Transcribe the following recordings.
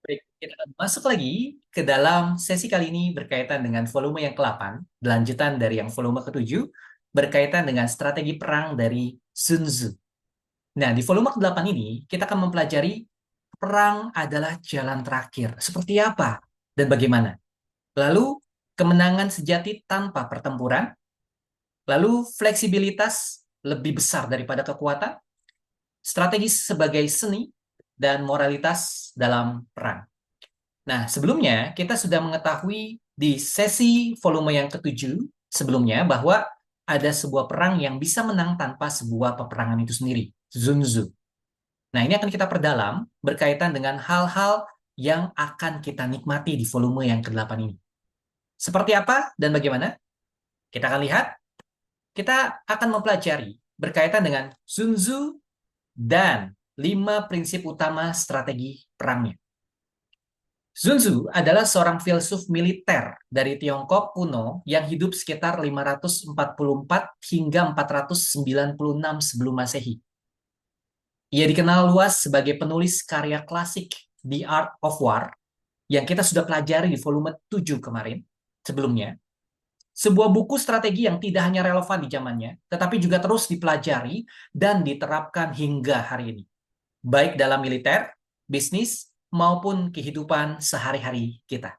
Baik, kita akan masuk lagi ke dalam sesi kali ini berkaitan dengan volume yang ke-8, lanjutan dari yang volume ke-7, berkaitan dengan strategi perang dari Sun Tzu. Nah, di volume ke-8 ini, kita akan mempelajari perang adalah jalan terakhir. Seperti apa dan bagaimana? Lalu, kemenangan sejati tanpa pertempuran, lalu fleksibilitas lebih besar daripada kekuatan, strategi sebagai seni, dan moralitas dalam perang. Nah, sebelumnya kita sudah mengetahui di sesi volume yang ke-7 sebelumnya bahwa ada sebuah perang yang bisa menang tanpa sebuah peperangan itu sendiri, Sun Tzu. Nah, ini akan kita perdalam berkaitan dengan hal-hal yang akan kita nikmati di volume yang ke-8 ini. Seperti apa dan bagaimana? Kita akan lihat, kita akan mempelajari berkaitan dengan Sun Tzu dan 5 prinsip utama strategi perangnya. Sun Tzu adalah seorang filsuf militer dari Tiongkok kuno yang hidup sekitar 544 hingga 496 sebelum Masehi. Ia dikenal luas sebagai penulis karya klasik The Art of War yang kita sudah pelajari di volume 7 kemarin sebelumnya. Sebuah buku strategi yang tidak hanya relevan di zamannya, tetapi juga terus dipelajari dan diterapkan hingga hari ini. Baik dalam militer, bisnis, maupun kehidupan sehari-hari kita.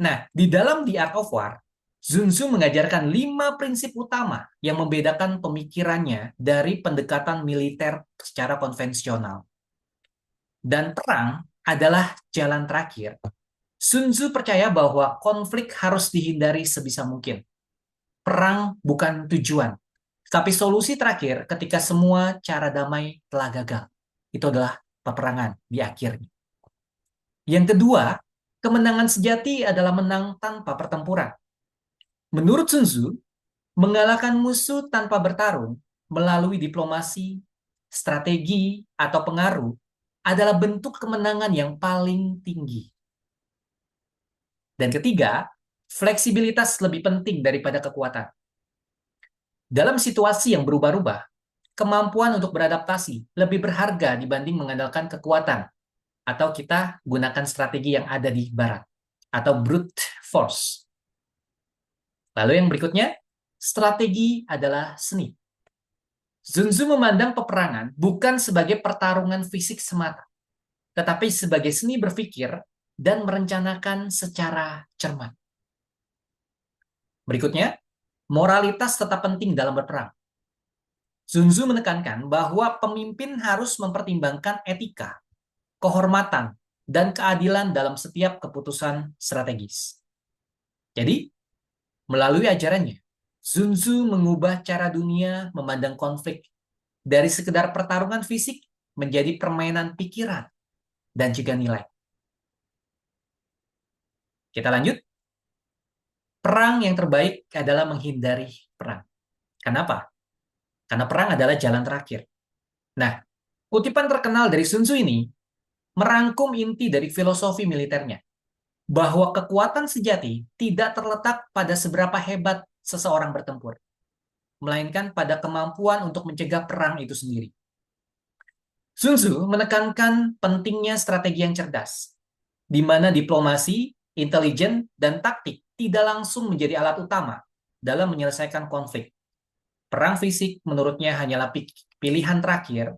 Nah, di dalam The Art of War, Sun Tzu mengajarkan 5 prinsip utama yang membedakan pemikirannya dari pendekatan militer secara konvensional. Dan perang adalah jalan terakhir. Sun Tzu percaya bahwa konflik harus dihindari sebisa mungkin. Perang bukan tujuan, tapi solusi terakhir ketika semua cara damai telah gagal. Itu adalah peperangan di akhirnya. Yang kedua, kemenangan sejati adalah menang tanpa pertempuran. Menurut Sun Tzu, mengalahkan musuh tanpa bertarung melalui diplomasi, strategi, atau pengaruh adalah bentuk kemenangan yang paling tinggi. Dan ketiga, fleksibilitas lebih penting daripada kekuatan. Dalam situasi yang berubah-ubah, kemampuan untuk beradaptasi lebih berharga dibanding mengandalkan kekuatan, atau kita gunakan strategi yang ada di barat, atau brute force. Lalu yang berikutnya, strategi adalah seni. Sun Tzu memandang peperangan bukan sebagai pertarungan fisik semata, tetapi sebagai seni berpikir dan merencanakan secara cermat. Berikutnya, moralitas tetap penting dalam berperang. Sun Tzu menekankan bahwa pemimpin harus mempertimbangkan etika, kehormatan, dan keadilan dalam setiap keputusan strategis. Jadi, melalui ajarannya, Sun Tzu mengubah cara dunia memandang konflik dari sekedar pertarungan fisik menjadi permainan pikiran dan juga nilai. Kita lanjut. Perang yang terbaik adalah menghindari perang. Kenapa? Karena perang adalah jalan terakhir. Nah, kutipan terkenal dari Sun Tzu ini merangkum inti dari filosofi militernya, bahwa kekuatan sejati tidak terletak pada seberapa hebat seseorang bertempur, melainkan pada kemampuan untuk mencegah perang itu sendiri. Sun Tzu menekankan pentingnya strategi yang cerdas, di mana diplomasi, intelijen, dan taktik tidak langsung menjadi alat utama dalam menyelesaikan konflik. Perang fisik menurutnya hanyalah pilihan terakhir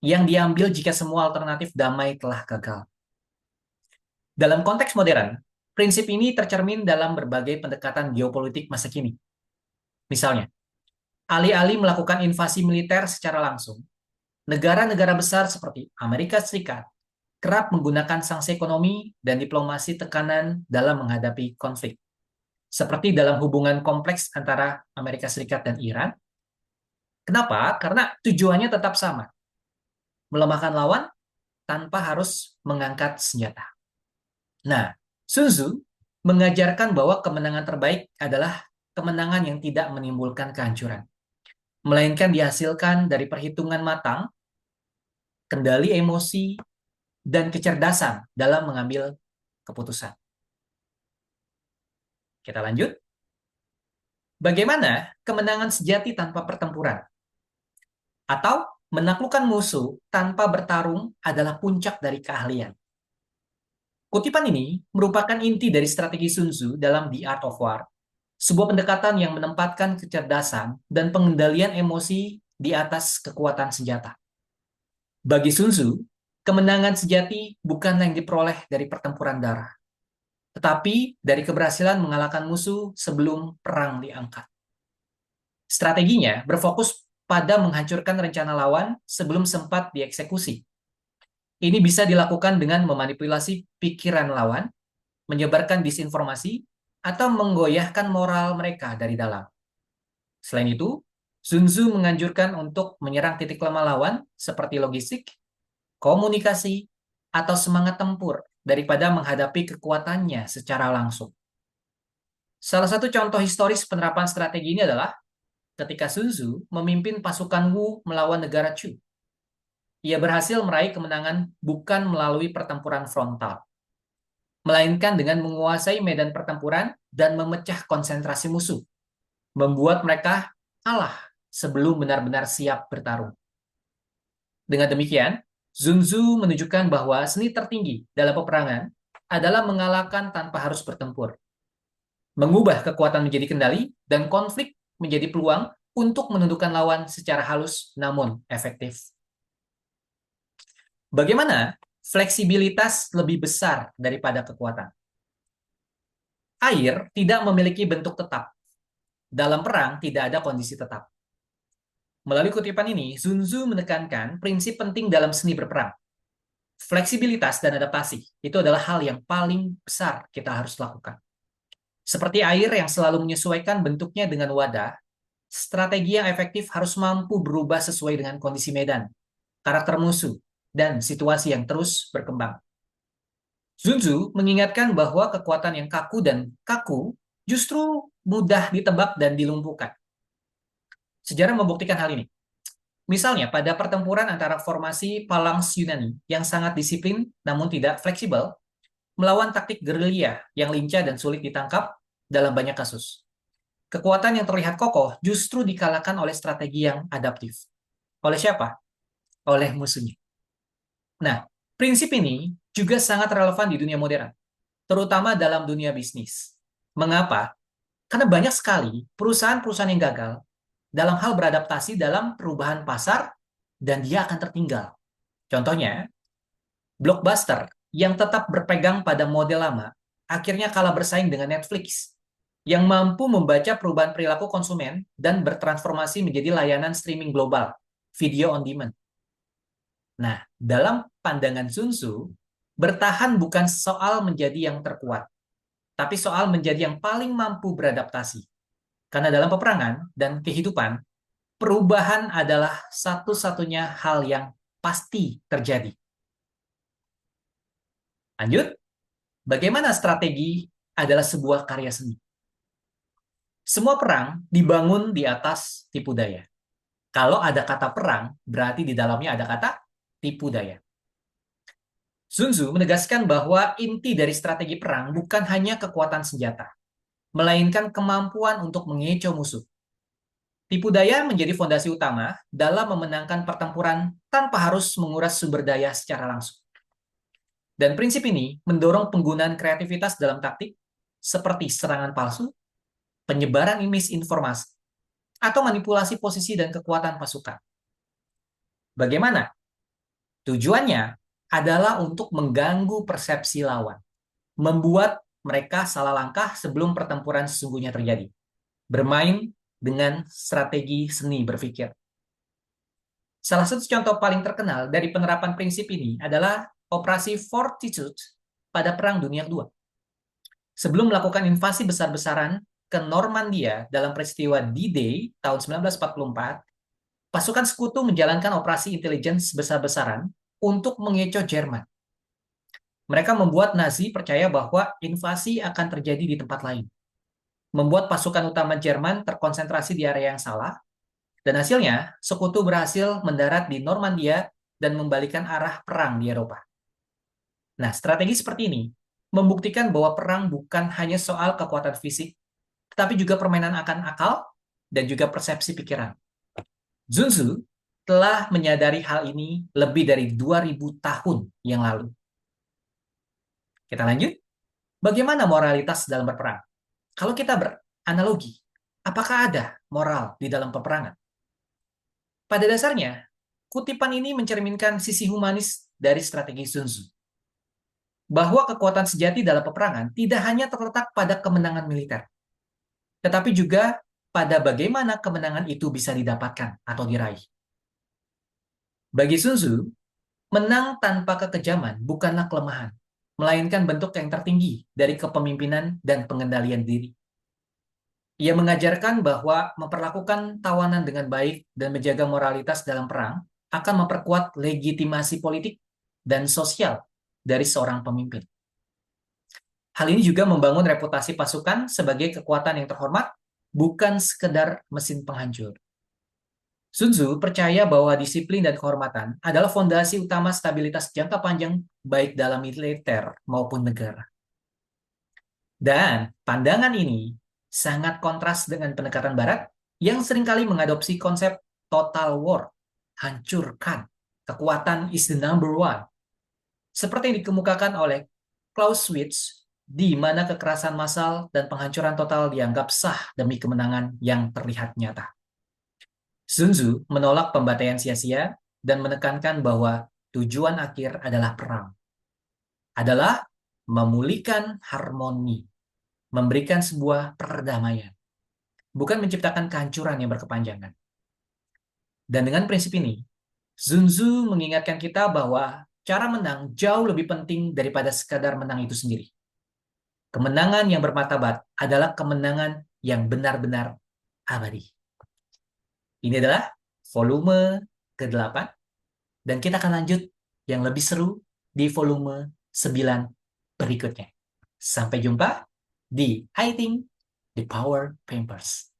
yang diambil jika semua alternatif damai telah gagal. Dalam konteks modern, prinsip ini tercermin dalam berbagai pendekatan geopolitik masa kini. Misalnya, alih-alih melakukan invasi militer secara langsung, negara-negara besar seperti Amerika Serikat kerap menggunakan sanksi ekonomi dan diplomasi tekanan dalam menghadapi konflik. Seperti dalam hubungan kompleks antara Amerika Serikat dan Iran. Kenapa? Karena tujuannya tetap sama. Melemahkan lawan tanpa harus mengangkat senjata. Nah, Sun Tzu mengajarkan bahwa kemenangan terbaik adalah kemenangan yang tidak menimbulkan kehancuran, melainkan dihasilkan dari perhitungan matang, kendali emosi, dan kecerdasan dalam mengambil keputusan. Kita lanjut. Bagaimana kemenangan sejati tanpa pertempuran? Atau menaklukkan musuh tanpa bertarung adalah puncak dari keahlian. Kutipan ini merupakan inti dari strategi Sun Tzu dalam The Art of War, sebuah pendekatan yang menempatkan kecerdasan dan pengendalian emosi di atas kekuatan senjata. Bagi Sun Tzu, kemenangan sejati bukanlah yang diperoleh dari pertempuran darah, tetapi dari keberhasilan mengalahkan musuh sebelum perang diangkat. Strateginya berfokus pada menghancurkan rencana lawan sebelum sempat dieksekusi. Ini bisa dilakukan dengan memanipulasi pikiran lawan, menyebarkan disinformasi, atau menggoyahkan moral mereka dari dalam. Selain itu, Sun Tzu menganjurkan untuk menyerang titik lemah lawan seperti logistik, komunikasi, atau semangat tempur daripada menghadapi kekuatannya secara langsung. Salah satu contoh historis penerapan strategi ini adalah ketika Sun Tzu memimpin pasukan Wu melawan negara Chu. Ia berhasil meraih kemenangan bukan melalui pertempuran frontal, melainkan dengan menguasai medan pertempuran dan memecah konsentrasi musuh, membuat mereka kalah sebelum benar-benar siap bertarung. Dengan demikian, Sun Tzu menunjukkan bahwa seni tertinggi dalam peperangan adalah mengalahkan tanpa harus bertempur, mengubah kekuatan menjadi kendali, dan konflik menjadi peluang untuk menundukkan lawan secara halus namun efektif. Bagaimana fleksibilitas lebih besar daripada kekuatan? Air tidak memiliki bentuk tetap. Dalam perang tidak ada kondisi tetap. Melalui kutipan ini, Sun Tzu menekankan prinsip penting dalam seni berperang. Fleksibilitas dan adaptasi itu adalah hal yang paling besar kita harus lakukan. Seperti air yang selalu menyesuaikan bentuknya dengan wadah, strategi yang efektif harus mampu berubah sesuai dengan kondisi medan, karakter musuh, dan situasi yang terus berkembang. Sun Tzu mengingatkan bahwa kekuatan yang kaku justru mudah ditebak dan dilumpuhkan. Sejarah membuktikan hal ini. Misalnya, pada pertempuran antara formasi Phalanx Yunani yang sangat disiplin namun tidak fleksibel, melawan taktik gerilya yang lincah dan sulit ditangkap dalam banyak kasus. Kekuatan yang terlihat kokoh justru dikalahkan oleh strategi yang adaptif. Oleh siapa? Oleh musuhnya. Nah, prinsip ini juga sangat relevan di dunia modern, terutama dalam dunia bisnis. Mengapa? Karena banyak sekali perusahaan-perusahaan yang gagal dalam hal beradaptasi dalam perubahan pasar dan dia akan tertinggal. Contohnya, Blockbuster yang tetap berpegang pada model lama akhirnya kalah bersaing dengan Netflix yang mampu membaca perubahan perilaku konsumen dan bertransformasi menjadi layanan streaming global, video on demand. Nah, dalam pandangan Sun Tzu, bertahan bukan soal menjadi yang terkuat, tapi soal menjadi yang paling mampu beradaptasi. Karena dalam peperangan dan kehidupan, perubahan adalah satu-satunya hal yang pasti terjadi. Lanjut, bagaimana strategi adalah sebuah karya seni? Semua perang dibangun di atas tipu daya. Kalau ada kata perang, berarti di dalamnya ada kata tipu daya. Sun Tzu menegaskan bahwa inti dari strategi perang bukan hanya kekuatan senjata, melainkan kemampuan untuk mengecoh musuh. Tipu daya menjadi fondasi utama dalam memenangkan pertempuran tanpa harus menguras sumber daya secara langsung. Dan prinsip ini mendorong penggunaan kreativitas dalam taktik seperti serangan palsu, penyebaran misinformasi, atau manipulasi posisi dan kekuatan pasukan. Bagaimana? Tujuannya adalah untuk mengganggu persepsi lawan, membuat mereka salah langkah sebelum pertempuran sesungguhnya terjadi. Bermain dengan strategi seni berpikir. Salah satu contoh paling terkenal dari penerapan prinsip ini adalah Operasi Fortitude pada Perang Dunia II. Sebelum melakukan invasi besar-besaran ke Normandia dalam peristiwa D-Day tahun 1944, pasukan sekutu menjalankan operasi intelijen besar-besaran untuk mengecoh Jerman. Mereka membuat Nazi percaya bahwa invasi akan terjadi di tempat lain, membuat pasukan utama Jerman terkonsentrasi di area yang salah, dan hasilnya sekutu berhasil mendarat di Normandia dan membalikan arah perang di Eropa. Nah, strategi seperti ini membuktikan bahwa perang bukan hanya soal kekuatan fisik, tetapi juga permainan akan akal dan juga persepsi pikiran. Sun Tzu telah menyadari hal ini lebih dari 2000 tahun yang lalu. Kita lanjut. Bagaimana moralitas dalam berperang? Kalau kita beranalogi, apakah ada moral di dalam peperangan? Pada dasarnya, kutipan ini mencerminkan sisi humanis dari strategi Sun Tzu, bahwa kekuatan sejati dalam peperangan tidak hanya terletak pada kemenangan militer, tetapi juga pada bagaimana kemenangan itu bisa didapatkan atau diraih. Bagi Sun Tzu, menang tanpa kekejaman bukanlah kelemahan, melainkan bentuk yang tertinggi dari kepemimpinan dan pengendalian diri. Ia mengajarkan bahwa memperlakukan tawanan dengan baik dan menjaga moralitas dalam perang akan memperkuat legitimasi politik dan sosial dari seorang pemimpin. Hal ini juga membangun reputasi pasukan sebagai kekuatan yang terhormat, bukan sekedar mesin penghancur. Sun Tzu percaya bahwa disiplin dan kehormatan adalah fondasi utama stabilitas jangka panjang baik dalam militer maupun negara. Dan pandangan ini sangat kontras dengan pendekatan Barat yang seringkali mengadopsi konsep total war, hancurkan, kekuatan is the number one, seperti yang dikemukakan oleh Clausewitz, di mana kekerasan massal dan penghancuran total dianggap sah demi kemenangan yang terlihat nyata. Sun Tzu menolak pembantaian sia-sia dan menekankan bahwa tujuan akhir adalah perang, adalah memulihkan harmoni, memberikan sebuah perdamaian, bukan menciptakan kehancuran yang berkepanjangan. Dan dengan prinsip ini, Sun Tzu mengingatkan kita bahwa cara menang jauh lebih penting daripada sekadar menang itu sendiri. Kemenangan yang bermartabat adalah kemenangan yang benar-benar abadi. Ini adalah volume ke-8, dan kita akan lanjut yang lebih seru di volume 9 berikutnya. Sampai jumpa di I Think the Power Pampers.